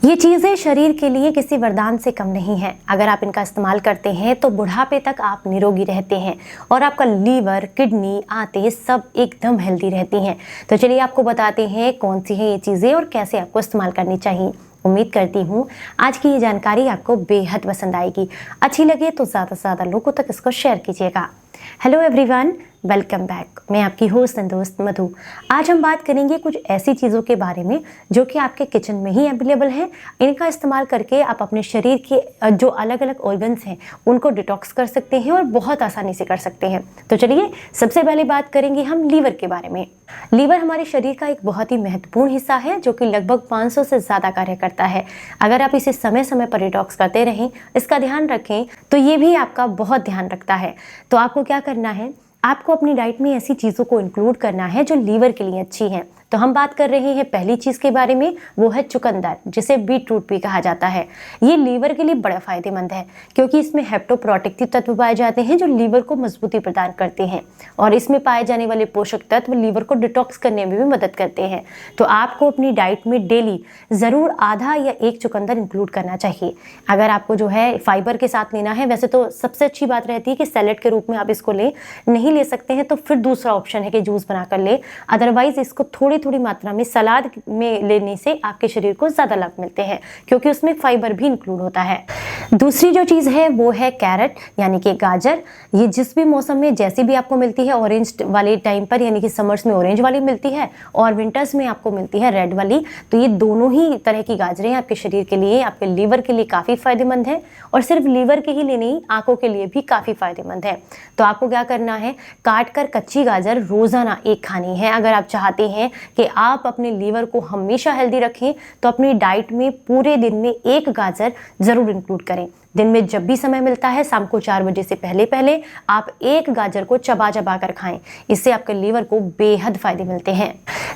ये चीज़ें शरीर के लिए किसी वरदान से कम नहीं है। अगर आप इनका इस्तेमाल करते हैं तो बुढ़ापे तक आप निरोगी रहते हैं और आपका लीवर, किडनी, आंतें सब एकदम हेल्दी रहती हैं। तो चलिए आपको बताते हैं कौन सी है ये चीज़ें और कैसे आपको इस्तेमाल करनी चाहिए। उम्मीद करती हूँ आज की ये जानकारी आपको बेहद पसंद आएगी। अच्छी लगे तो ज़्यादा से ज़्यादा लोगों तक इसको शेयर कीजिएगा। Hello everyone, welcome back. मैं आपकी होस्ट एंड दोस्त मधु। आज हम बात करेंगे कुछ ऐसी चीज़ों के बारे में जो कि आपके किचन में ही अवेलेबल हैं। इनका इस्तेमाल करके आप अपने शरीर के जो अलग अलग ऑर्गन्स हैं उनको डिटॉक्स कर सकते हैं और बहुत आसानी से कर सकते हैं। तो चलिए सबसे पहले बात करेंगे हम लीवर के बारे में। लीवर हमारे शरीर का एक बहुत ही महत्वपूर्ण हिस्सा है जो कि लगभग 500 से ज़्यादा कार्य करता है। अगर आप इसे समय समय पर डिटॉक्स करते रहें, इसका ध्यान रखें, तो ये भी आपका बहुत ध्यान रखता है। तो आपको क्या करना है, आपको अपनी डाइट में ऐसी चीज़ों को इंक्लूड करना है जो लीवर के लिए अच्छी हैं। तो हम बात कर रहे हैं पहली चीज़ के बारे में, वो है चुकंदर, जिसे बीट रूट भी कहा जाता है। ये लीवर के लिए बड़ा फायदेमंद है क्योंकि इसमें हेप्टोप्रोटेक्टिव तत्व पाए जाते हैं जो लीवर को मजबूती प्रदान करते हैं और इसमें पाए जाने वाले पोषक तत्व लीवर को डिटॉक्स करने में भी मदद करते हैं। तो आपको अपनी डाइट में डेली ज़रूर आधा या एक चुकंदर इंक्लूड करना चाहिए। अगर आपको जो है फाइबर के साथ लेना है, वैसे तो सबसे अच्छी बात रहती है कि सैलेड के रूप में आप इसको नहीं ले सकते हैं तो फिर दूसरा ऑप्शन है कि जूस बनाकर ले। अदरवाइज इसको थोड़ी मात्रा में सलाद में लेने से आपके शरीर को ज़्यादा लाभ मिलते हैं क्योंकि उसमें फाइबर भी इंक्लूड होता है। दूसरी जो चीज़ है वो है कैरेट यानी कि गाजर। ये जिस भी मौसम में जैसी भी आपको मिलती है, ऑरेंज वाले टाइम पर यानी कि समर्स में ऑरेंज वाली मिलती है और विंटर्स में आपको मिलती है रेड वाली। तो ये दोनों ही तरह की गाजरें आपके शरीर के लिए, आपके लीवर के लिए काफ़ी फायदेमंद है और सिर्फ लीवर के ही लिए नहीं, आंखों के लिए भी काफ़ी फायदेमंद है। तो आपको क्या करना है, काट कर कच्ची गाजर रोज़ाना एक खानी है। अगर आप चाहते हैं कि आप अपने लीवर को हमेशा हेल्दी रखें तो अपनी डाइट में पूरे दिन में एक गाजर ज़रूर इंक्लूड करें। दिन में जब भी समय मिलता है, शाम को 4 बजे से पहले पहले आप एक गाजर को चबा चबा कर खाएं। इससे आपके लीवर को बेहद फायदे मिलते हैं।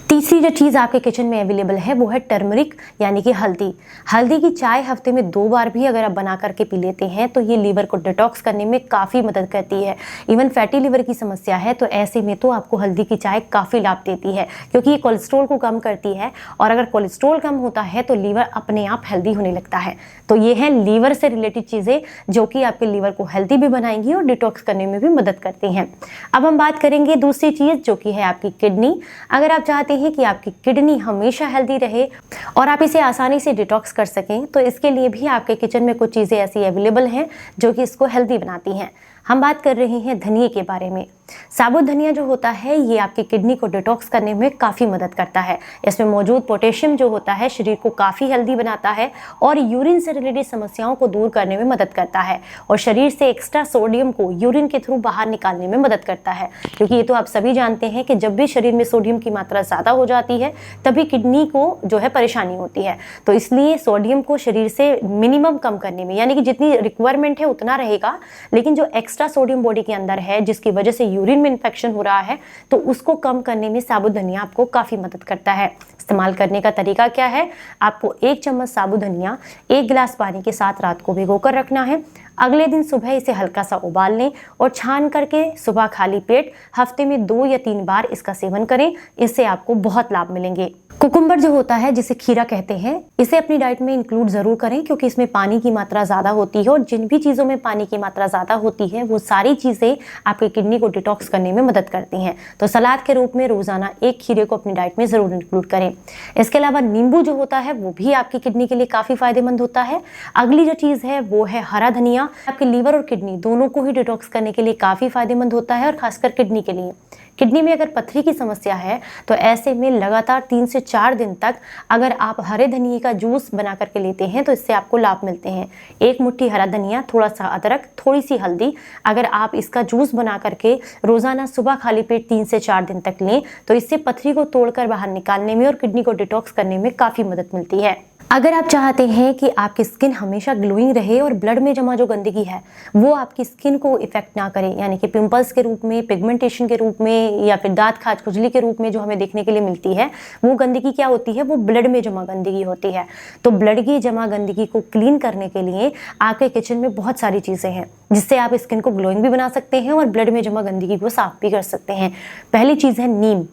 तीसरी जो चीज़ आपके किचन में अवेलेबल है वो है टर्मरिक यानी कि हल्दी। हल्दी की चाय हफ्ते में 2 बार भी अगर आप बना करके पी लेते हैं तो ये लीवर को डिटॉक्स करने में काफ़ी मदद करती है। इवन फैटी लीवर की समस्या है तो ऐसे में तो आपको हल्दी की चाय काफ़ी लाभ देती है क्योंकि ये कोलेस्ट्रॉल को कम करती है और अगर कोलेस्ट्रॉल कम होता है तो लीवर अपने आप हेल्दी होने लगता है। तो ये है लीवर से रिलेटेड चीज़ें जो कि आपके लीवर को हेल्दी भी बनाएंगी और डिटॉक्स करने में भी मदद करती हैं। अब हम बात करेंगे दूसरी चीज़ जो कि है आपकी किडनी। अगर आप चाहते हैं कि आपकी किडनी हमेशा हेल्दी रहे और आप इसे आसानी से डिटॉक्स कर सकें तो इसके लिए भी आपके किचन में कुछ चीज़ें ऐसी अवेलेबल हैं जो कि इसको हेल्दी बनाती हैं। हम बात कर रहे हैं धनिए के बारे में। साबुत धनिया जो होता है ये आपकी किडनी को डिटॉक्स करने में काफ़ी मदद करता है। इसमें मौजूद पोटेशियम जो होता है शरीर को काफ़ी हेल्दी बनाता है और यूरिन से रिलेटेड समस्याओं को दूर करने में मदद करता है और शरीर से एक्स्ट्रा सोडियम को यूरिन के थ्रू बाहर निकालने में मदद करता है। क्योंकि ये तो आप सभी जानते हैं कि जब भी शरीर में सोडियम की मात्रा ज़्यादा हो जाती है तभी किडनी को जो है परेशानी होती है। तो इसलिए सोडियम को शरीर से मिनिमम कम करने में, यानी कि जितनी रिक्वायरमेंट है उतना रहेगा, लेकिन जो एक्स्ट्रा सोडियम बॉडी के अंदर है जिसकी वजह से यूरिन में इन्फेक्शन हो रहा है तो उसको कम करने में साबुत धनिया आपको काफ़ी मदद करता है। इस्तेमाल करने का तरीका क्या है, आपको 1 चम्मच साबुत धनिया 1 गिलास पानी के साथ रात को भिगोकर रखना है। अगले दिन सुबह इसे हल्का सा उबाल लें और छान करके सुबह खाली पेट हफ्ते में 2 या 3 बार इसका सेवन करें। इससे आपको बहुत लाभ मिलेंगे। कुकुम्बर जो होता है, जिसे खीरा कहते हैं, इसे अपनी डाइट में इंक्लूड ज़रूर करें क्योंकि इसमें पानी की मात्रा ज़्यादा होती है और जिन भी चीज़ों में पानी की मात्रा ज़्यादा होती है वो सारी चीज़ें आपकी किडनी को डिटॉक्स करने में मदद करती हैं। तो सलाद के रूप में रोज़ाना एक खीरे को अपनी डाइट में ज़रूर इंक्लूड करें। इसके अलावा नींबू जो होता है वो भी आपकी किडनी के लिए काफ़ी फायदेमंद होता है। अगली जो चीज़ है वो है हरा धनिया। आपके लीवर और किडनी दोनों को ही डिटॉक्स करने के लिए काफ़ी फायदेमंद होता है और खासकर किडनी के लिए। किडनी में अगर पथरी की समस्या है तो ऐसे में लगातार 3 से 4 दिन तक अगर आप हरे धनिए का जूस बना करके लेते हैं तो इससे आपको लाभ मिलते हैं। 1 मुट्ठी हरा धनिया, थोड़ा सा अदरक, थोड़ी सी हल्दी, अगर आप इसका जूस बना करके रोज़ाना सुबह खाली पेट 3 से 4 दिन तक लें तो इससे पथरी को तोड़कर बाहर निकालने में और किडनी को डिटॉक्स करने में काफ़ी मदद मिलती है। अगर आप चाहते हैं कि आपकी स्किन हमेशा ग्लोइंग रहे और ब्लड में जमा जो गंदगी है वो आपकी स्किन को इफेक्ट ना करे, यानी कि पिंपल्स के रूप में, पिगमेंटेशन के रूप में या फिर दांत खाज खुजली के रूप में जो हमें देखने के लिए मिलती है, वो गंदगी क्या होती है, वो ब्लड में जमा गंदगी होती है। तो ब्लड की जमा गंदगी को क्लीन करने के लिए आपके किचन में बहुत सारी चीज़ें हैं जिससे आप स्किन को ग्लोइंग भी बना सकते हैं और ब्लड में जमा गंदगी को साफ भी कर सकते हैं। पहली चीज़ है नीम।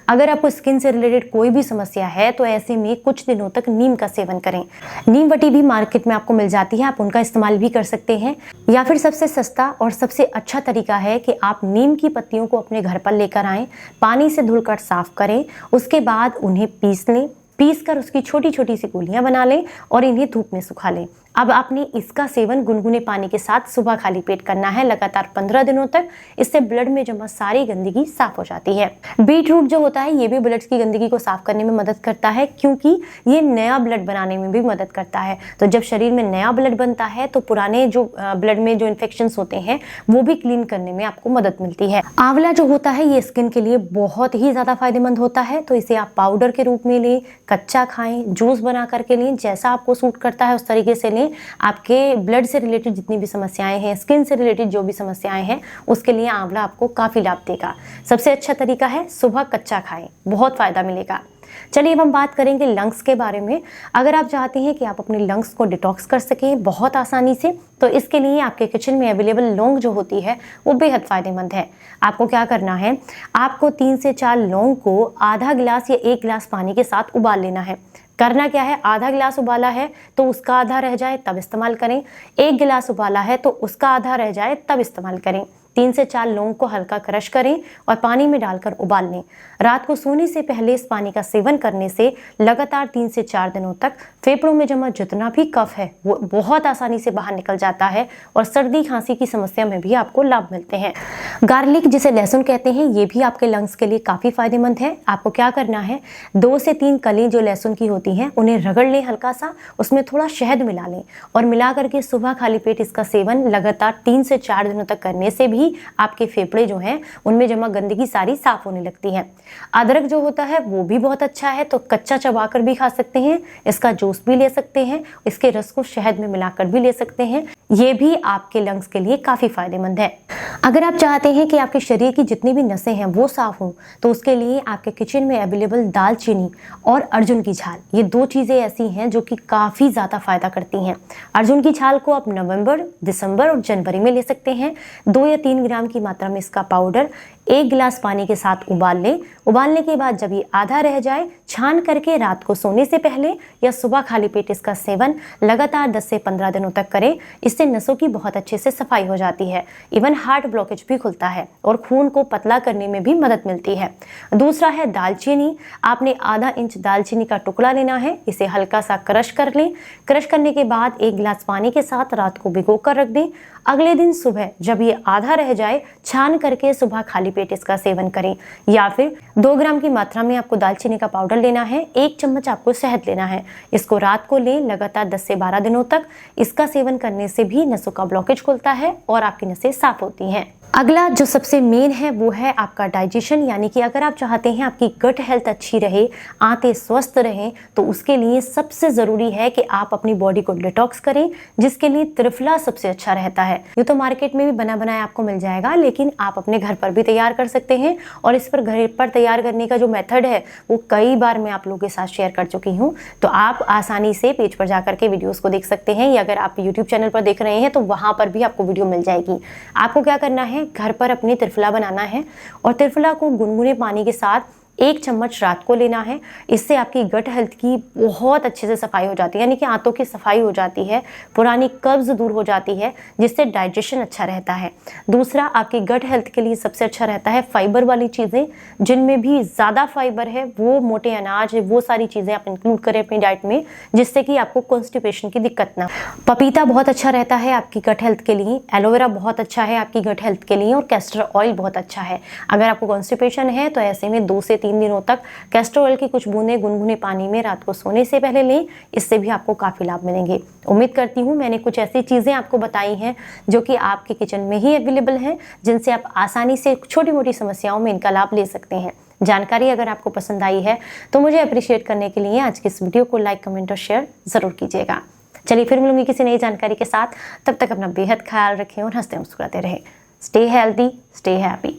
अगर आपको स्किन से रिलेटेड कोई भी समस्या है तो ऐसे में कुछ दिनों तक नीम का सेवन सेवन करें। नीम वटी भी मार्केट में आपको मिल जाती है, आप उनका इस्तेमाल भी कर सकते हैं। या फिर सबसे सस्ता और सबसे अच्छा तरीका है कि आप नीम की पत्तियों को अपने घर पर लेकर आएं, पानी से धुलकर साफ करें, उसके बाद उन्हें पीस लें, पीस कर उसकी छोटी छोटी सी गोलियां बना लें और इन्हें धूप में सुखा लें। अब आपने इसका सेवन गुनगुने पानी के साथ सुबह खाली पेट करना है लगातार 15 दिनों तक। इससे ब्लड में जमा सारी गंदगी साफ हो जाती है। बीट रूट जो होता है ये भी ब्लड की गंदगी को साफ करने में मदद करता है, क्योंकि ये नया ब्लड बनाने में भी मदद करता है। तो जब शरीर में नया ब्लड बनता है तो पुराने जो ब्लड में जो इन्फेक्शंस होते हैं वो भी क्लीन करने में आपको मदद मिलती है। आंवला जो होता है ये स्किन के लिए बहुत ही ज्यादा फायदेमंद होता है, तो इसे आप पाउडर के रूप में लें, कच्चा खाएं, जूस बना करके लें, जैसा आपको सूट करता है उस तरीके से लें। आपके ब्लड से रिलेटेड जितनी भी समस्याएं हैं, स्किन से रिलेटेड जो भी समस्याएं हैं, उसके लिए आंवला आपको काफी लाभ देगा। सबसे अच्छा तरीका है सुबह कच्चा खाएं, बहुत फायदा मिलेगा। चलिए अब हम बात करेंगे लंग्स के बारे में। अगर आप चाहते हैं कि आप अपने लंग्स को डिटॉक्स कर सकें बहुत आसानी से, तो इसके लिए आपके किचन में अवेलेबल लौंग जो होती है वो बेहद फायदेमंद है। आपको क्या करना है, आपको 3 से 4 लौंग को आधा गिलास या 1 गिलास पानी के साथ उबाल लेना है। करना क्या है, आधा गिलास उबाला है तो उसका आधा रह जाए तब इस्तेमाल करें, 1 गिलास उबाला है तो उसका आधा रह जाए तब इस्तेमाल करें। 3 से 4 लौंग को हल्का क्रश करें और पानी में डालकर उबाल लें। रात को सोने से पहले इस पानी का सेवन करने से लगातार 3 से 4 दिनों तक फेफड़ों में जमा जितना भी कफ है वो बहुत आसानी से बाहर निकल जाता है और सर्दी खांसी की समस्या में भी आपको लाभ मिलते हैं। गार्लिक जिसे लहसुन कहते हैं ये भी आपके लंग्स के लिए काफी फायदेमंद है। आपको क्या करना है, 2 से 3 कली जो लहसुन की होती हैं उन्हें रगड़ लें हल्का सा, उसमें थोड़ा शहद मिला लें और मिला करके सुबह खाली पेट इसका सेवन लगातार 3 से 4 दिनों तक करने से भी आपके फेफड़े जो हैं उनमें जमा गंदगी सारी साफ होने लगती है। अदरक जो होता है वो भी बहुत अच्छा है, तो कच्चा चबाकर भी खा सकते हैं, इसका जूस भी ले सकते हैं, इसके रस को शहद में मिलाकर भी ले सकते हैं। ये भी आपके लंग्स के लिए काफी फायदेमंद है। अगर आप चाहते हैं कि आपके शरीर की जितनी भी नसें हैं वो साफ हों, तो उसके लिए आपके किचन में अवेलेबल दालचीनी और अर्जुन की छाल, ये 2 चीजें ऐसी हैं जो कि काफी ज्यादा फायदा करती हैं। अर्जुन की छाल को आप नवंबर, दिसंबर और जनवरी में ले सकते हैं। 2 या 3 ग्राम की मात्रा में इसका पाउडर 1 गिलास पानी के साथ उबाल लें। उबालने के बाद जब ये आधा रह जाए, छान करके रात को सोने से पहले या सुबह खाली पेट इसका सेवन लगातार 10 से 15 दिनों तक करें। इससे नसों की बहुत अच्छे से सफाई हो जाती है, इवन हार्ट ब्लॉकेज भी खुलता है और खून को पतला करने में भी मदद मिलती है। दूसरा है दालचीनी। आपने आधा इंच दालचीनी का टुकड़ा लेना है, इसे हल्का सा क्रश कर लें। क्रश करने के बाद 1 गिलास पानी के साथ रात को भिगो कर रख दें। अगले दिन सुबह जब ये आधा रह जाए, छान करके सुबह खाली पेट इसका सेवन करें। या फिर 2 ग्राम की मात्रा में आपको दालचीनी का पाउडर लेना है, 1 चम्मच आपको शहद लेना है। इसको रात को लें लगातार 10 से 12 दिनों तक। इसका सेवन करने से भी नसों का ब्लॉकेज खुलता है और आपकी नसें साफ होती हैं। अगला जो सबसे मेन है वो है आपका डाइजेशन, यानी कि अगर आप चाहते हैं आपकी गट हेल्थ अच्छी रहे, आंतें स्वस्थ रहें, तो उसके लिए सबसे ज़रूरी है कि आप अपनी बॉडी को डिटॉक्स करें, जिसके लिए त्रिफला सबसे अच्छा रहता है। ये तो मार्केट में भी बना बनाया आपको मिल जाएगा, लेकिन आप अपने घर पर भी तैयार कर सकते हैं। और इस पर घर पर तैयार करने का जो मेथड है वो कई बार मैं आप लोगों के साथ शेयर कर चुकी हूँ, तो आप आसानी से पेज पर जाकर के वीडियोज़ को देख सकते हैं, या अगर आप यूट्यूब चैनल पर देख रहे हैं तो वहाँ पर भी आपको वीडियो मिल जाएगी। आपको क्या करना है, घर पर अपनी त्रिफला बनाना है और त्रिफला को गुनगुने पानी के साथ 1 चम्मच रात को लेना है। इससे आपकी गट हेल्थ की बहुत अच्छे से सफाई हो जाती है, यानी कि आंतों की सफाई हो जाती है, पुरानी कब्ज दूर हो जाती है, जिससे डाइजेशन अच्छा रहता है। दूसरा, आपकी गट हेल्थ के लिए सबसे अच्छा रहता है फाइबर वाली चीज़ें, जिनमें भी ज़्यादा फाइबर है, वो मोटे अनाज है, वो सारी चीज़ें आप इंक्लूड करें अपनी डाइट में, जिससे कि आपको कॉन्स्टिपेशन की दिक्कत ना। पपीता बहुत अच्छा रहता है आपकी गट हेल्थ के लिए, एलोवेरा बहुत अच्छा है आपकी गट हेल्थ के लिए, और कैस्टर ऑयल बहुत अच्छा है। अगर आपको कॉन्स्टिपेशन है तो ऐसे में 2 से 3 दिनों तक कैस्टर ऑयल की कुछ बूंदें गुनगुने पानी में रात को सोने से पहले लें, इससे भी आपको काफ़ी लाभ मिलेंगे। उम्मीद करती हूँ मैंने कुछ ऐसी चीज़ें आपको बताई हैं जो कि आपके किचन में ही अवेलेबल हैं, जिनसे आप आसानी से छोटी मोटी समस्याओं में इनका लाभ ले सकते हैं। जानकारी अगर आपको पसंद आई है तो मुझे अप्रिशिएट करने के लिए आज के इस वीडियो को लाइक, कमेंट और शेयर ज़रूर कीजिएगा। चलिए फिर मिलूंगी किसी नई जानकारी के साथ, तब तक अपना बेहद ख्याल रखें और हंसते मुस्कुराते रहें। Stay healthy, stay happy.